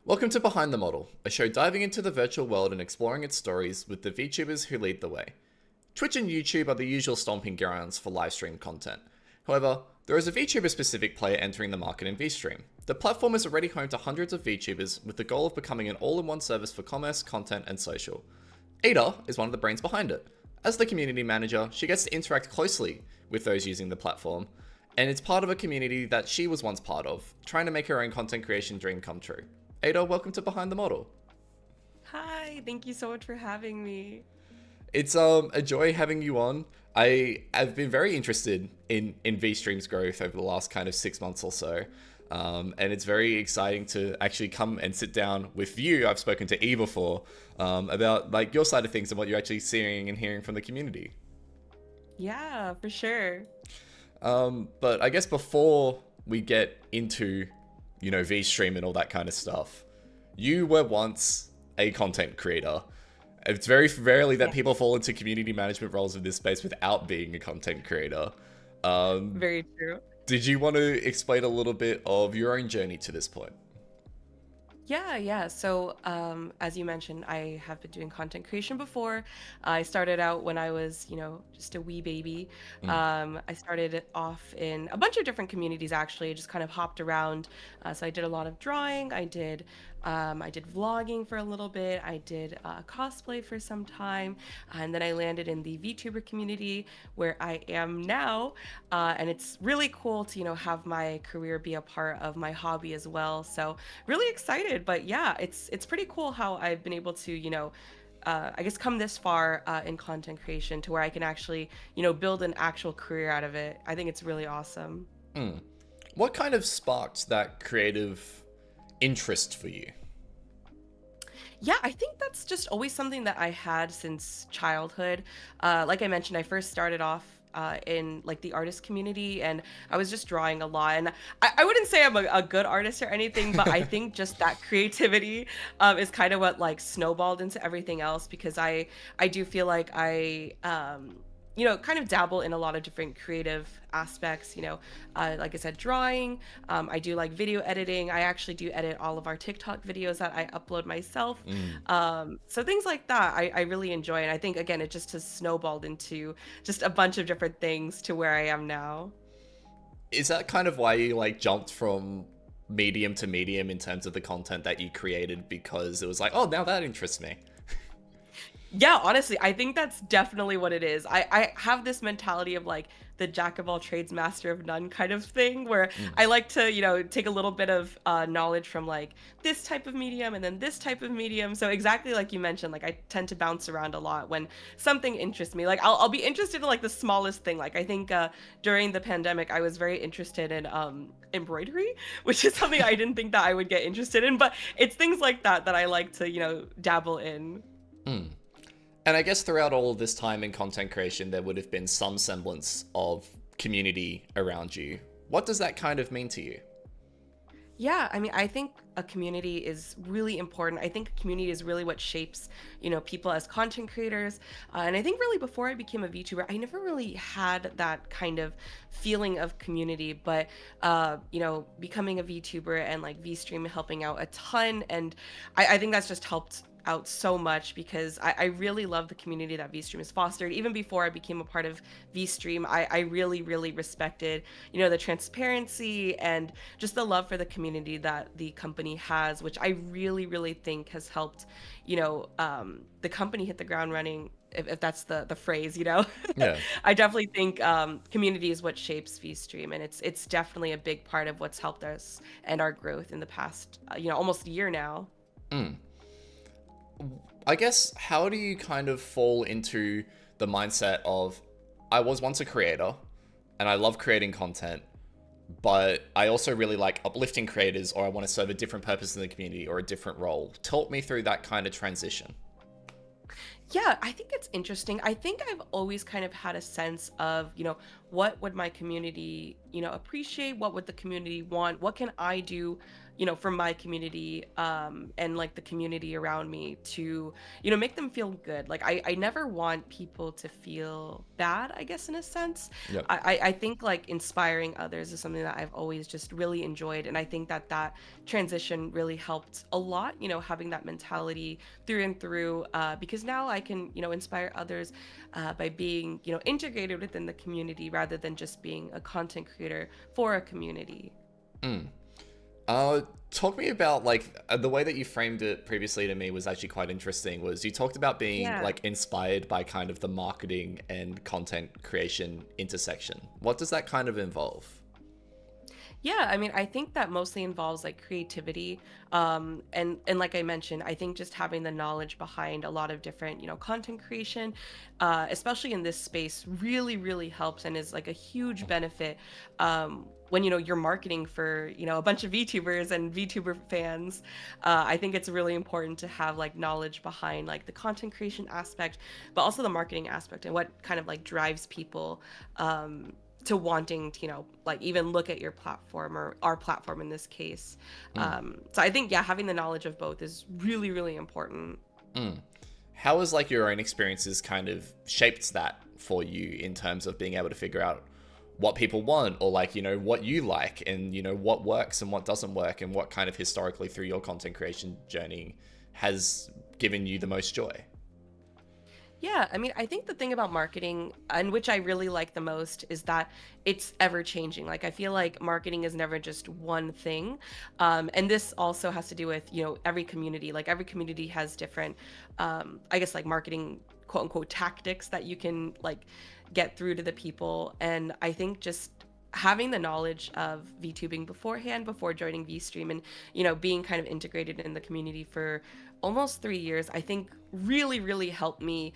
Welcome to Behind the Model, a show diving into the virtual world and exploring its stories with the VTubers who lead the way. Twitch and YouTube are the usual stomping grounds for live stream content. However, there is a VTuber-specific player entering the market in VStream. The platform is already home to hundreds of VTubers with the goal of becoming an all-in-one service for commerce, content, and social. Ada is one of the brains behind it. As the community manager, she gets to interact closely with those using the platform, and it's part of a community that she was once part of, trying to make her own content creation dream come true. Ada, welcome to Behind the Model. Hi, thank you so much for having me. It's a joy having you on. I have been very interested in VStream's growth over the last kind of 6 months or so. And it's very exciting to actually come and sit down with you. I've spoken to E before about like your side of things and what you're actually seeing and hearing from the community. Yeah, for sure. But I guess before we get into, VStream and all that kind of stuff, you were once a content creator. It's very rarely that people fall into community management roles in this space without being a content creator. Very true. Did you want to explain a little bit of your own journey to this point? Yeah. So, as you mentioned, I have been doing content creation before. I started out when I was, just a wee baby. Mm. I started off in a bunch of different communities, actually. Just kind of hopped around. So I did a lot of drawing. I did vlogging for a little bit. I did cosplay for some time, and then I landed in the VTuber community where I am now. And it's really cool to, have my career be a part of my hobby as well. So really excited. But yeah, it's pretty cool how I've been able to, I guess come this far in content creation to where I can actually, build an actual career out of it. I think it's really awesome. Mm. What kind of sparked that creative interest for you? Yeah, I think that's just always something that I had since childhood. Like I mentioned, I first started off in like the artist community, and I was just drawing a lot. And I wouldn't say I'm a good artist or anything, but I think just that creativity is kind of what like snowballed into everything else, because I do feel like I kind of dabble in a lot of different creative aspects, like I said, drawing. I do like video editing. I actually do edit all of our TikTok videos that I upload myself. Mm. So things like that, I really enjoy. And I think, again, it just has snowballed into just a bunch of different things to where I am now. Is that kind of why you like jumped from medium to medium in terms of the content that you created, because it was like, oh, now that interests me? Yeah, honestly, I think that's definitely what it is. I have this mentality of like the jack of all trades, master of none kind of thing, where Mm. I like to, take a little bit of knowledge from like this type of medium and then this type of medium. So exactly like you mentioned, like I tend to bounce around a lot when something interests me. Like I'll be interested in like the smallest thing. Like I think during the pandemic, I was very interested in embroidery, which is something I didn't think that I would get interested in. But it's things like that that I like to, dabble in. Mm. And I guess throughout all of this time in content creation, there would have been some semblance of community around you. What does that kind of mean to you? Yeah, I mean, I think a community is really important. I think a community is really what shapes, people as content creators. And I think really before I became a VTuber, I never really had that kind of feeling of community. But, becoming a VTuber and like VStream helping out a ton. And I think that's just helped out so much, because I really love the community that VStream has fostered. Even before I became a part of VStream, I really, really respected, the transparency and just the love for the community that the company has, which I really, really think has helped, the company hit the ground running, if that's the phrase. Yeah. I definitely think community is what shapes VStream, and it's definitely a big part of what's helped us and our growth in the past, almost a year now. Mm. I guess, how do you kind of fall into the mindset of, I was once a creator and I love creating content, but I also really like uplifting creators, or I want to serve a different purpose in the community or a different role? Talk me through that kind of transition. Yeah, I think it's interesting. I think I've always kind of had a sense of, what would my community, appreciate? What would the community want? What can I do, for my community, and like the community around me to, make them feel good. Like I never want people to feel bad, I guess, in a sense. Yep. I think like inspiring others is something that I've always just really enjoyed. And I think that that transition really helped a lot, having that mentality through and through, because now I can, inspire others by being, integrated within the community rather than just being a content creator for a community. Mm. Talk me about like the way that you framed it previously to me was actually quite interesting. Was you talked about being Yeah. like inspired by kind of the marketing and content creation intersection. What does that kind of involve? Yeah, I mean, I think that mostly involves like creativity. And like I mentioned, I think just having the knowledge behind a lot of different, content creation, especially in this space, really, really helps and is like a huge benefit. When you're marketing for a bunch of VTubers and VTuber fans, I think it's really important to have like knowledge behind like the content creation aspect, but also the marketing aspect and what kind of like drives people, to wanting to, like even look at your platform or our platform in this case. Mm. So I think, yeah, having the knowledge of both is really, really important. Mm. How has like your own experiences kind of shaped that for you in terms of being able to figure out what people want or like, what you like and, what works and what doesn't work and what kind of historically through your content creation journey has given you the most joy? Yeah, I mean, I think the thing about marketing, and which I really like the most, is that it's ever changing. Like, I feel like marketing is never just one thing. And this also has to do with, every community. Like, every community has different, I guess, like marketing, quote unquote, tactics that you can, like, get through to the people. And I think just having the knowledge of VTubing beforehand, before joining VStream, and, being kind of integrated in the community for almost 3 years, I think really, really helped me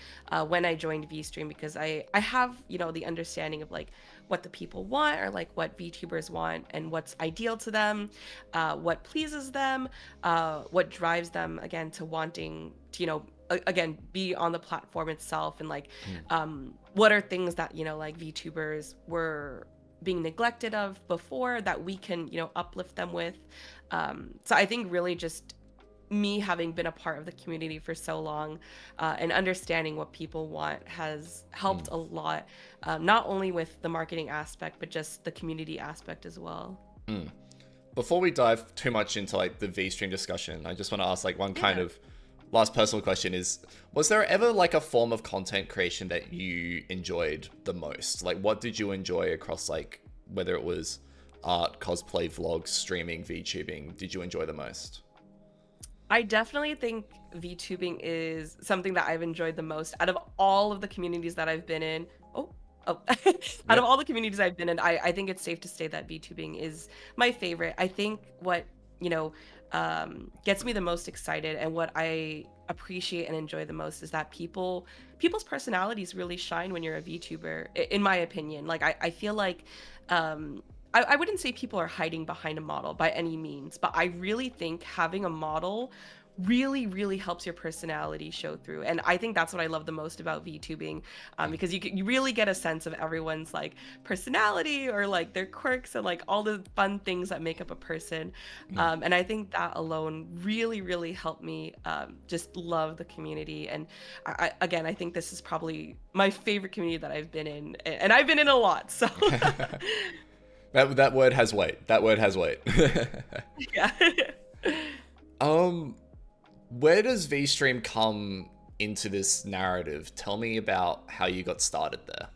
when I joined VStream, because I have, the understanding of like what the people want, or like what VTubers want and what's ideal to them, what pleases them, what drives them again to wanting to, again, be on the platform itself, and like Mm. what are things that, like VTubers were being neglected of before that we can, uplift them with. So I think really just me having been a part of the community for so long, and understanding what people want has Mm. helped a lot, not only with the marketing aspect, but just the community aspect as well. Mm. Before we dive too much into like the VStream discussion, I just want to ask like one kind Yeah. of last personal question is, was there ever like a form of content creation that you enjoyed the most? Like what did you enjoy across like whether it was art, cosplay, vlogs, streaming, VTubing, did you enjoy the most? I definitely think VTubing is something that I've enjoyed the most out of all of the communities that I've been in. Oh, oh, out of Yep. all the communities I've been in, I think it's safe to say that VTubing is my favorite. I think what, gets me the most excited, and what I appreciate and enjoy the most, is that people's personalities really shine when you're a VTuber, in my opinion. Like I feel like, I wouldn't say people are hiding behind a model by any means, but I really think having a model really, really helps your personality show through. And I think that's what I love the most about VTubing, because you really get a sense of everyone's like personality, or like their quirks, and like all the fun things that make up a person. Mm. And I think that alone really, really helped me, just love the community. And again, I think this is probably my favorite community that I've been in, and I've been in a lot. So That word has weight. That word has weight. yeah. um where does VStream come into this narrative? Tell me about how you got started there.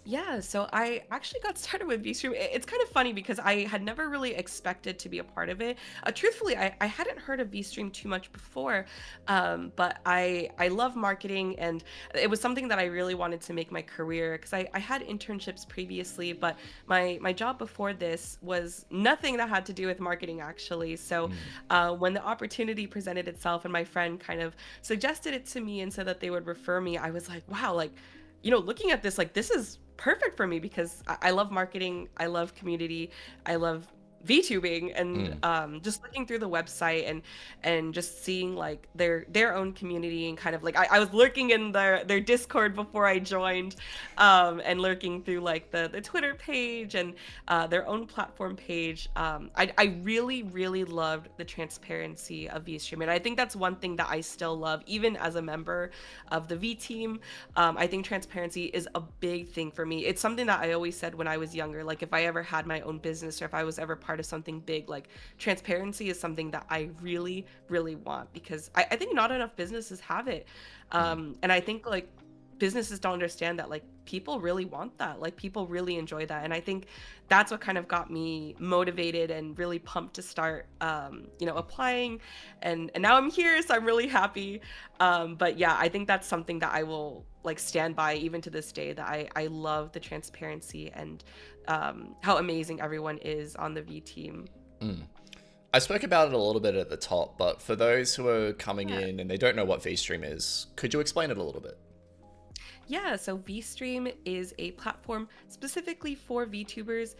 Yeah, so I actually got started with VStream. It's kind of funny because I had never really expected to be a part of it. Truthfully, I hadn't heard of VStream too much before, but I love marketing, and it was something that I really wanted to make my career, because I had internships previously, but my job before this was nothing that had to do with marketing, actually. So Mm. when the opportunity presented itself, and my friend kind of suggested it to me and said that they would refer me, I was like, wow, like, looking at this, like, this is perfect for me, because I love marketing, I love community, I love VTubing, and Mm. just looking through the website and just seeing like their own community, and kind of like I was lurking in their Discord before I joined, and lurking through like the Twitter page and their own platform page. I really really loved the transparency of VStream, and I think that's one thing that I still love even as a member of the V team. I think transparency is a big thing for me. It's something that I always said when I was younger. Like if I ever had my own business or if I was ever part of something big, like transparency is something that I really, really want, because I think not enough businesses have it. Mm. And I think like businesses don't understand that like people really want that. Like people really enjoy that. And I think that's what kind of got me motivated and really pumped to start applying, and now I'm here, so I'm really happy. But yeah, I think that's something that I will like stand by even to this day, that I love the transparency and how amazing everyone is on the V team. Mm. I spoke about it a little bit at the top, but for those who are coming Yeah. in and they don't know what VStream is, could you explain it a little bit? Yeah, so VStream is a platform specifically for VTubers.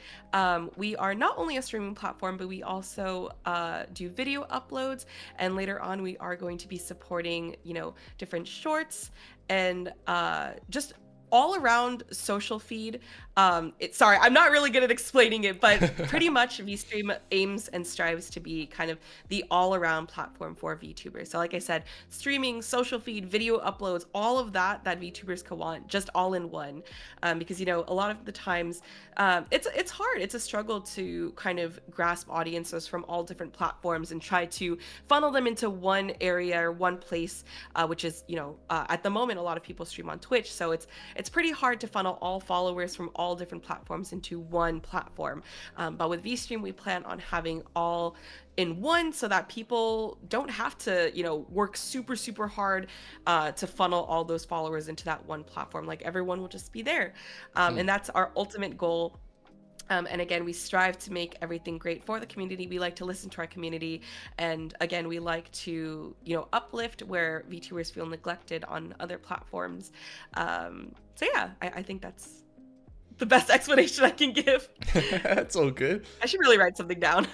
We are not only a streaming platform, but we also do video uploads. And later on, we are going to be supporting, different shorts and just all around social feed. Sorry, I'm not really good at explaining it, but pretty much VStream aims and strives to be kind of the all-around platform for VTubers. So like I said, streaming, social feed, video uploads, all of that VTubers can want, just all in one. Because a lot of the times, it's hard. It's a struggle to kind of grasp audiences from all different platforms and try to funnel them into one area or one place, which is at the moment a lot of people stream on Twitch, so it's pretty hard to funnel all followers from all different platforms into one platform. But with VStream, we plan on having all in one, so that people don't have to, work super, super hard to funnel all those followers into that one platform. Like everyone will just be there. Mm. And that's our ultimate goal. And again, we strive to make everything great for the community. We like to listen to our community. And again, we like to, uplift where VTubers feel neglected on other platforms. So yeah, I think that's the best explanation I can give. That's all good. I should really write something down.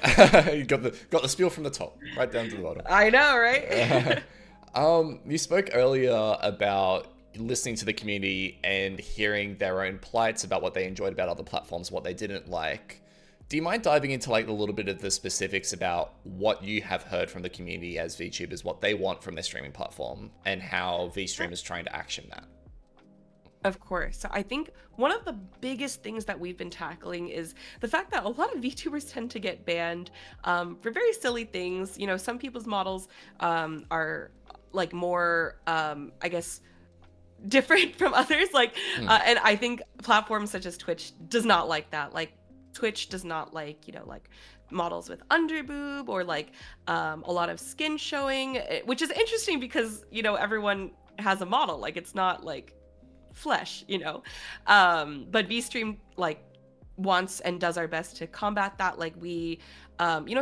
You got the spiel from the top, right down to the bottom. I know, right? You spoke earlier about listening to the community and hearing their own plights about what they enjoyed about other platforms, what they didn't like. Do you mind diving into like a little bit of the specifics about what you have heard from the community as VTubers, what they want from their streaming platform, and how VStream is trying to action that? Of course. So I think one of the biggest things that we've been tackling is the fact that a lot of VTubers tend to get banned for very silly things. Some people's models are like more, I guess, different from others. Like, Mm. and I think platforms such as Twitch does not like that. Like, Twitch does not like, like models with underboob or like a lot of skin showing, which is interesting because, everyone has a model. Like, it's not like flesh. But VStream like wants and does our best to combat that. Like we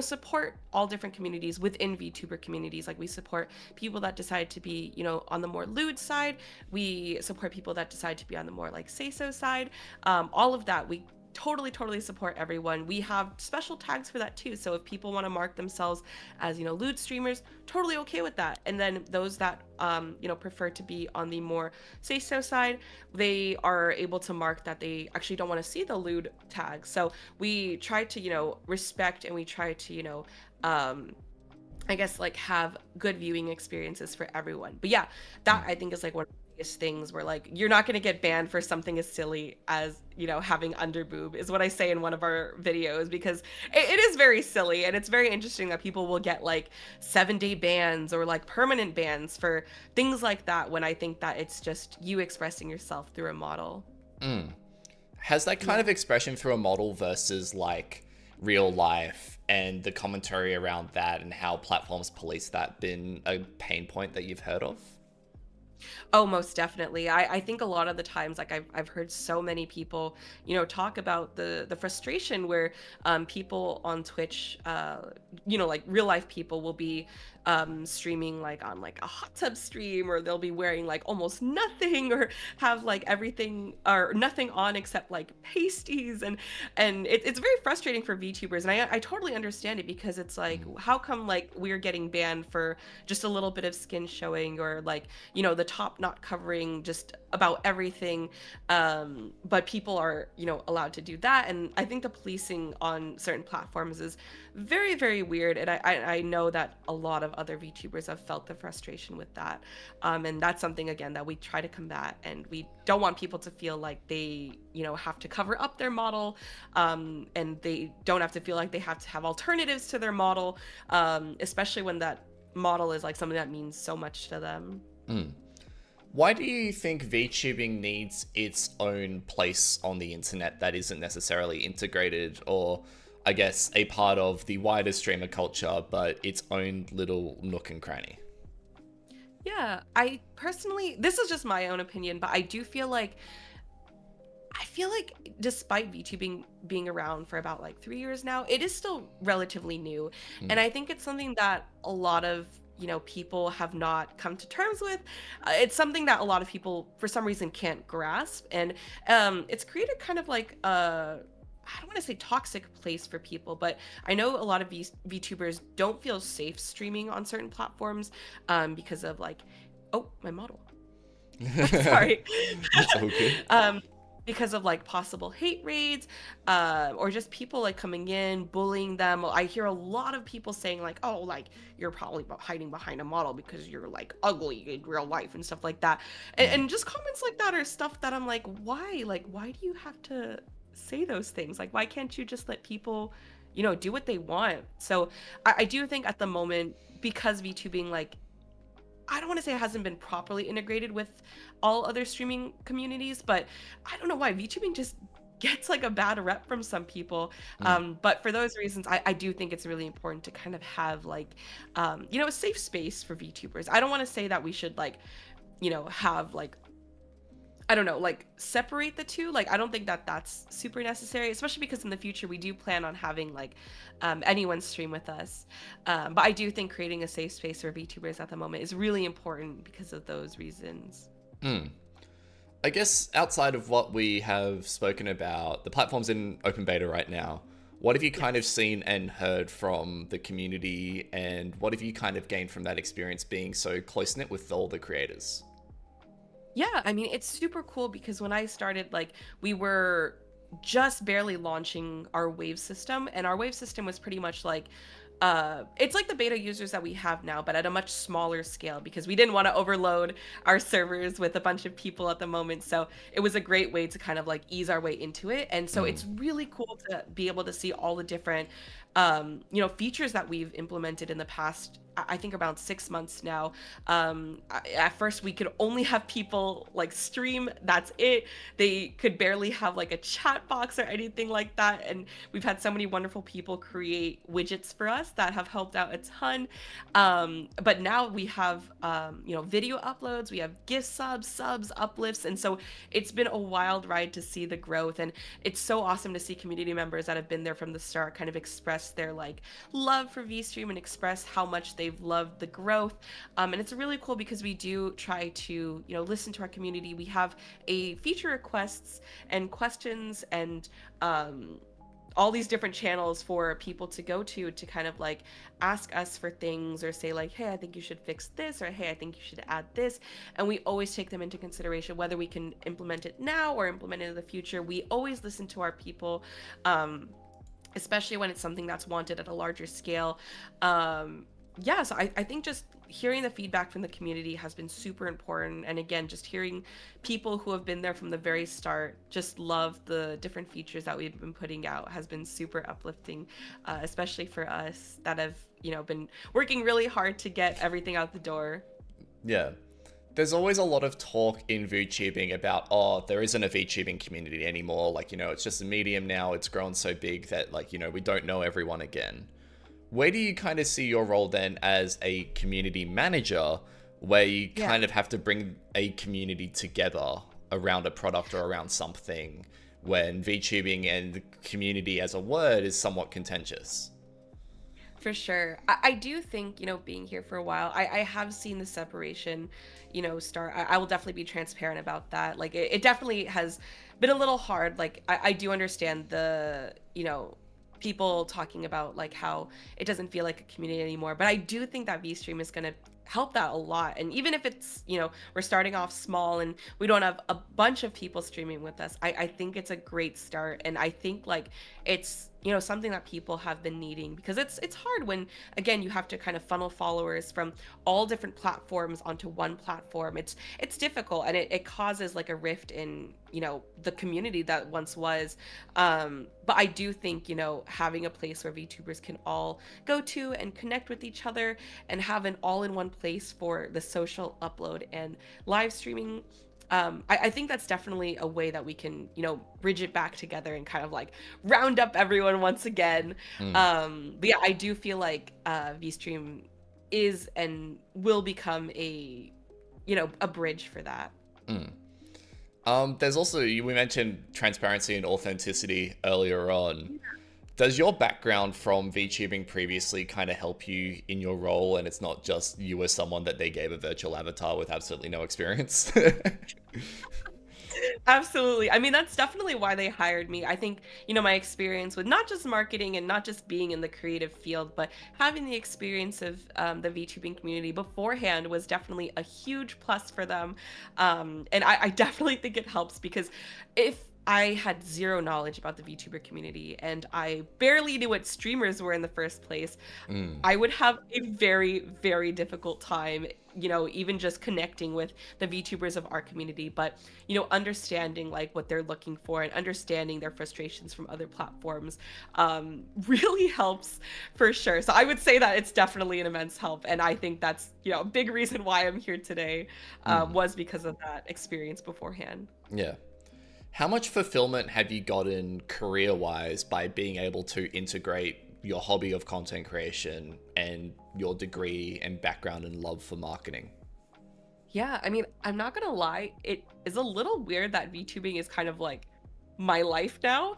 support all different communities within VTuber communities. Like we support people that decide to be on the more lewd side. We support people that decide to be on the more like say so side. All of that, we totally support everyone. We have special tags for that too, so if people want to mark themselves as lewd streamers, totally okay with that. And then those that prefer to be on the more say so side, they are able to mark that they actually don't want to see the lewd tag. So we try to respect, and we try to I guess like have good viewing experiences for everyone. But yeah, that Mm. I think is like one of the biggest things, where like you're not going to get banned for something as silly as having underboob, is what I say in one of our videos, because it is very silly, and it's very interesting that people will get like 7-day bans or like permanent bans for things like that, when I think that it's just you expressing yourself through a model. Mm. Has that kind Yeah. of expression through a model versus like real life and the commentary around that and how platforms police that been a pain point that you've heard of? Oh, most definitely. I think a lot of the times, like I've heard so many people, talk about the frustration where people on Twitch, like real life people will be streaming like on like a hot tub stream, or they'll be wearing like almost nothing, or have like everything or nothing on except like pasties, and it's very frustrating for VTubers, and I totally understand it, because it's like, Mm. how come like we're getting banned for just a little bit of skin showing, or like the top not covering just about everything, but people are allowed to do that. And I think the policing on certain platforms is very, very weird, and I know that a lot of other VTubers have felt the frustration with that, and that's something again that we try to combat, and we don't want people to feel like they have to cover up their model, and they don't have to feel like they have to have alternatives to their model, especially when that model is like something that means so much to them. Mm. Why do you think VTubing needs its own place on the internet that isn't necessarily integrated, or I guess a part of the wider streamer culture, but its own little nook and cranny? Yeah, I personally, this is just my own opinion, but I feel like despite VTubing being around for about like 3 years now, it is still relatively new. Mm. And I think it's something that a lot of, people have not come to terms with. It's something that a lot of people, for some reason, can't grasp. And it's created kind of like I don't want to say toxic place for people, but I know a lot of VTubers don't feel safe streaming on certain platforms, because of like, oh, my model. Sorry. That's all good. Because of like possible hate raids, or just people like coming in bullying them. I hear a lot of people saying like, oh, like you're probably hiding behind a model because you're like ugly in real life and stuff like that, and, Mm. and just comments like that are stuff that I'm like, why do you have to say those things? Like, why can't you just let people do what they want? So I do think at the moment, because VTubing, like, I don't want to say it hasn't been properly integrated with all other streaming communities, but I don't know why VTubing just gets like a bad rep from some people. Mm. But for those reasons, I do think it's really important to kind of have like, a safe space for VTubers. I don't want to say that we should like, have like, I don't know, like separate the two. Like, I don't think that that's super necessary, especially because in the future we do plan on having like anyone stream with us. But I do think creating a safe space for VTubers at the moment is really important because of those reasons. Mm. I guess outside of what we have spoken about, the platform's in open beta right now. What have you kind of Yes. seen and heard from the community, and what have you kind of gained from that experience being so close knit with all the creators? Yeah, I mean, it's super cool because when I started, like, we were just barely launching our wave system, and our wave system was pretty much like, it's like the beta users that we have now, but at a much smaller scale, because we didn't want to overload our servers with a bunch of people at the moment. So it was a great way to kind of like ease our way into it. And so Mm. it's really cool to be able to see all the different, features that we've implemented in the past. I think around 6 months now. At first, we could only have people like stream. That's it. They could barely have like a chat box or anything like that. And we've had so many wonderful people create widgets for us that have helped out a ton. But now we have, video uploads. We have gift subs, uplifts, and so it's been a wild ride to see the growth. And it's so awesome to see community members that have been there from the start kind of express their like love for VStream and express how much they've loved the growth. And it's really cool because we do try to, listen to our community. We have a feature requests and questions and all these different channels for people to go to kind of like ask us for things, or say like, hey, I think you should fix this, or hey, I think you should add this. And we always take them into consideration, whether we can implement it now or implement it in the future. We always listen to our people, especially when it's something that's wanted at a larger scale. Yeah, so I think just hearing the feedback from the community has been super important. And again, just hearing people who have been there from the very start just love the different features that we've been putting out has been super uplifting, especially for us that have, been working really hard to get everything out the door. Yeah. There's always a lot of talk in VTubing about, oh, there isn't a VTubing community anymore. Like, it's just a medium now. It's grown so big that, like, we don't know everyone again. Where do you kind of see your role then as a community manager where you Yeah. kind of have to bring a community together around a product or around something, when VTubing and the community as a word is somewhat contentious. For sure. I do think, being here for a while, I have seen the separation, start. I will definitely be transparent about that. Like, it definitely has been a little hard. Like, I do understand the, people talking about like how it doesn't feel like a community anymore. But I do think that VStream is going to help that a lot. And even if it's, we're starting off small and we don't have a bunch of people streaming with us, I think it's a great start. And I think like it's, something that people have been needing, because it's hard when, again, you have to kind of funnel followers from all different platforms onto one platform. It's difficult, and it causes like a rift in, the community that once was. But I do think, having a place where VTubers can all go to and connect with each other and have an all-in-one place for the social upload and live streaming, I think that's definitely a way that we can, bridge it back together and kind of like round up everyone once again. Mm. But yeah, I do feel like VStream is and will become a bridge for that. Mm. There's also, we mentioned transparency and authenticity earlier on. Does your background from VTubing previously kind of help you in your role, and it's not just you as someone that they gave a virtual avatar with absolutely no experience? Absolutely. I mean, that's definitely why they hired me. I think, my experience with not just marketing and not just being in the creative field, but having the experience of the VTubing community beforehand was definitely a huge plus for them. And I definitely think it helps, because if I had zero knowledge about the VTuber community and I barely knew what streamers were in the first place, Mm. I would have a very, very difficult time, even just connecting with the VTubers of our community. But, understanding like what they're looking for and understanding their frustrations from other platforms really helps for sure. So I would say that it's definitely an immense help. And I think that's, a big reason why I'm here today, Mm. was because of that experience beforehand. Yeah. How much fulfillment have you gotten career-wise by being able to integrate your hobby of content creation and your degree and background and love for marketing? Yeah, I mean, I'm not gonna lie, it is a little weird that VTubing is kind of like my life now.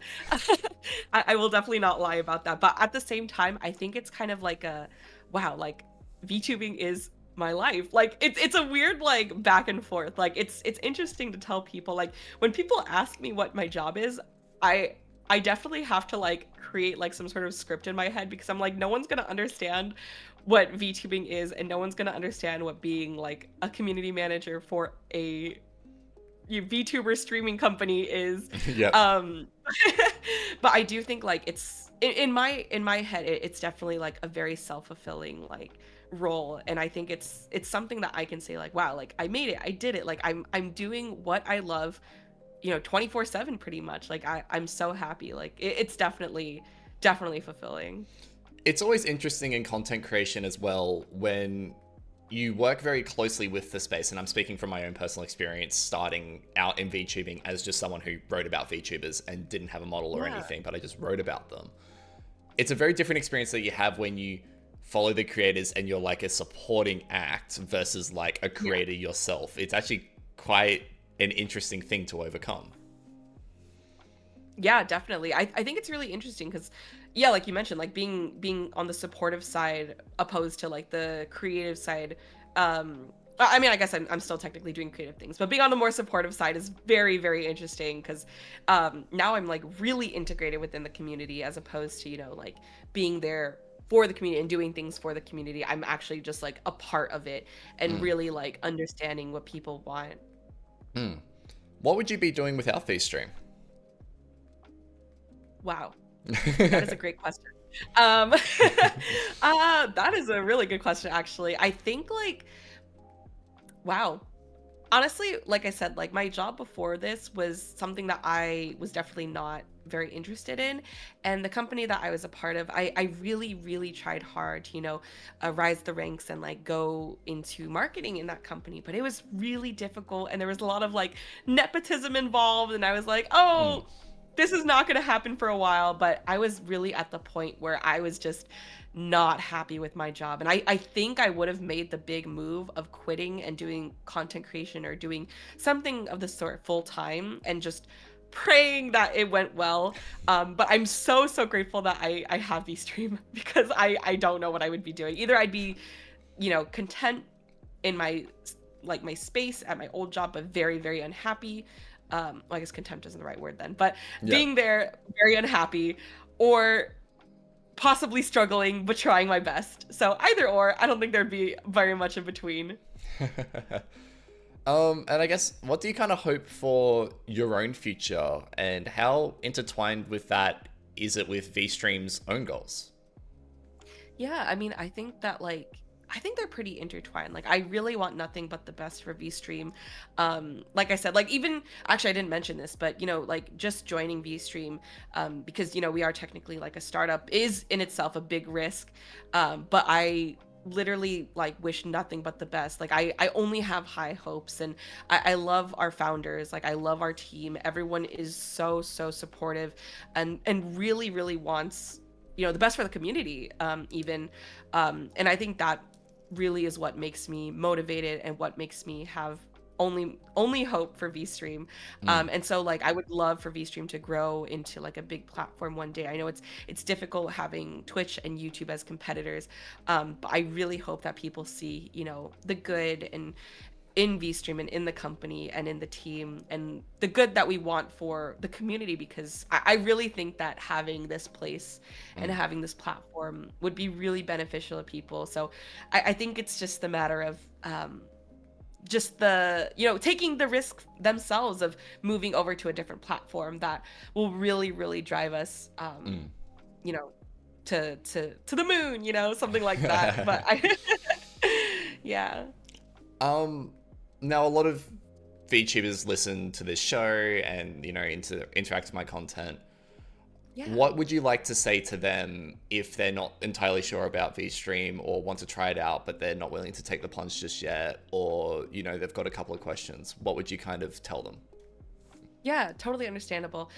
I will definitely not lie about that. But at the same time, I think it's kind of like a wow, like VTubing is my life. Like it's a weird like back and forth. Like it's interesting to tell people, like when people ask me what my job is, I I definitely have to like create like some sort of script in my head, because I'm like, no one's gonna understand what VTubing is, and no one's gonna understand what being like a community manager for a VTuber streaming company is. Yep. Um, but I do think like it's in my head, it's definitely like a very self-fulfilling like role, and I think it's something that I can say like, wow, like I made it, I did it, like I'm doing what I love, 24/7 pretty much. Like I'm so happy. Like it's definitely fulfilling. It's always interesting in content creation as well when you work very closely with the space, and I'm speaking from my own personal experience starting out in VTubing as just someone who wrote about VTubers and didn't have a model or Yeah. anything, but I just wrote about them. It's a very different experience that you have when you follow the creators and you're like a supporting act versus like a Yeah. creator yourself. It's actually quite an interesting thing to overcome. Yeah, definitely. I think it's really interesting because, yeah, like you mentioned, like being on the supportive side opposed to like the creative side. I mean, I guess I'm still technically doing creative things, but being on the more supportive side is very, very interesting because now I'm like really integrated within the community, as opposed to, like being there for the community and doing things for the community. I'm actually just like a part of it and Mm. really like understanding what people want. Mm. What would you be doing without VStream? Wow. That is a great question. That is a really good question, actually. I think like, wow. Honestly, like I said, like my job before this was something that I was definitely not very interested in. And the company that I was a part of, I really, really tried hard to, rise the ranks and like go into marketing in that company. But it was really difficult. And there was a lot of like nepotism involved. And I was like, Mm. oh, this is not going to happen for a while, but I was really at the point where I was just not happy with my job. And I think I would have made the big move of quitting and doing content creation or doing something of the sort full time and just praying that it went well. But I'm so, so grateful that I have VStream because I don't know what I would be doing. Either I'd be, content in my like my space at my old job, but very, very unhappy. Well, I guess contempt isn't the right word then, but Yeah. being there, very unhappy, or possibly struggling, but trying my best. So either or, I don't think there'd be very much in between. And I guess, what do you kind of hope for your own future, and how intertwined with that is it with VStream's own goals? Yeah, I mean, I think they're pretty intertwined. Like I really want nothing but the best for VStream. Like I said, like even actually I didn't mention this, but like just joining VStream, because we are technically like a startup is in itself a big risk. But I literally like wish nothing but the best. Like I only have high hopes, and I love our founders. Like I love our team. Everyone is so, so supportive and really, really wants the best for the community, even. And I think that really is what makes me motivated and what makes me have only hope for VStream. Mm. And so like I would love for VStream to grow into like a big platform one day. I know it's difficult having Twitch and YouTube as competitors, but I really hope that people see the good and in VStream and in the company and in the team and the good that we want for the community, because I really think that having this place and Mm. having this platform would be really beneficial to people. So I think it's just the matter of just the taking the risk themselves of moving over to a different platform that will really, really drive us Mm. you know to the moon, something like that. But I yeah. um Now, a lot of VTubers listen to this show and, interact with my content. Yeah. What would you like to say to them if they're not entirely sure about VStream, or want to try it out, but they're not willing to take the plunge just yet, or, they've got a couple of questions? What would you kind of tell them? Yeah, totally understandable.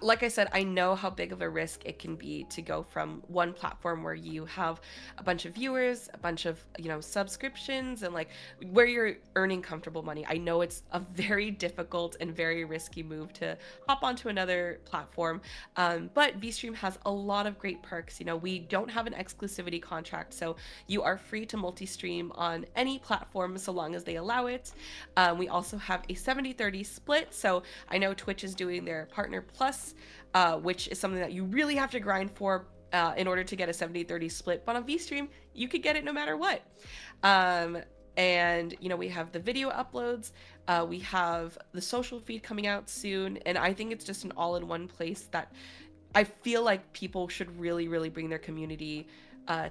Like I said, I know how big of a risk it can be to go from one platform where you have a bunch of viewers, a bunch of, subscriptions, and like where you're earning comfortable money. I know it's a very difficult and very risky move to hop onto another platform. But VStream has a lot of great perks. We don't have an exclusivity contract, so you are free to multi-stream on any platform so long as they allow it. We also have a 70-30 split. So I know Twitch is doing their Partner Plus, which is something that you really have to grind for in order to get a 70-30 split. But on VStream, you could get it no matter what. And we have the video uploads, we have the social feed coming out soon, and I think it's just an all-in-one place that I feel like people should really, really bring their community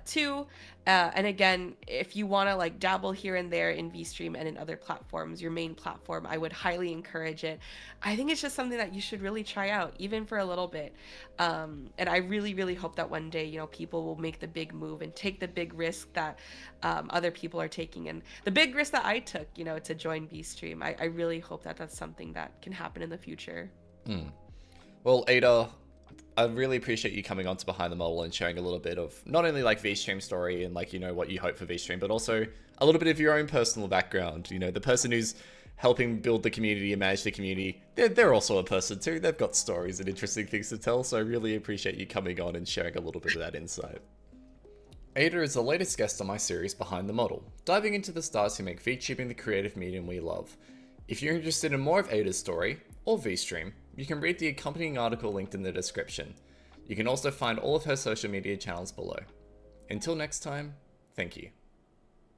to. And again, if you want to like dabble here and there in VStream and in other platforms, your main platform, I would highly encourage it. I think it's just something that you should really try out, even for a little bit. And I really, really hope that one day, people will make the big move and take the big risk that other people are taking, and the big risk that I took, to join VStream. I really hope that that's something that can happen in the future. Hmm. Well, Ada, I really appreciate you coming on to Behind the Model and sharing a little bit of not only like VStream story and like, what you hope for VStream, but also a little bit of your own personal background. The person who's helping build the community and manage the community, they're also a person too. They've got stories and interesting things to tell. So I really appreciate you coming on and sharing a little bit of that insight. Ada is the latest guest on my series Behind the Model, diving into the stars who make VTubing the creative medium we love. If you're interested in more of Ada's story, or VStream, you can read the accompanying article linked in the description. You can also find all of her social media channels below. Until next time, thank you.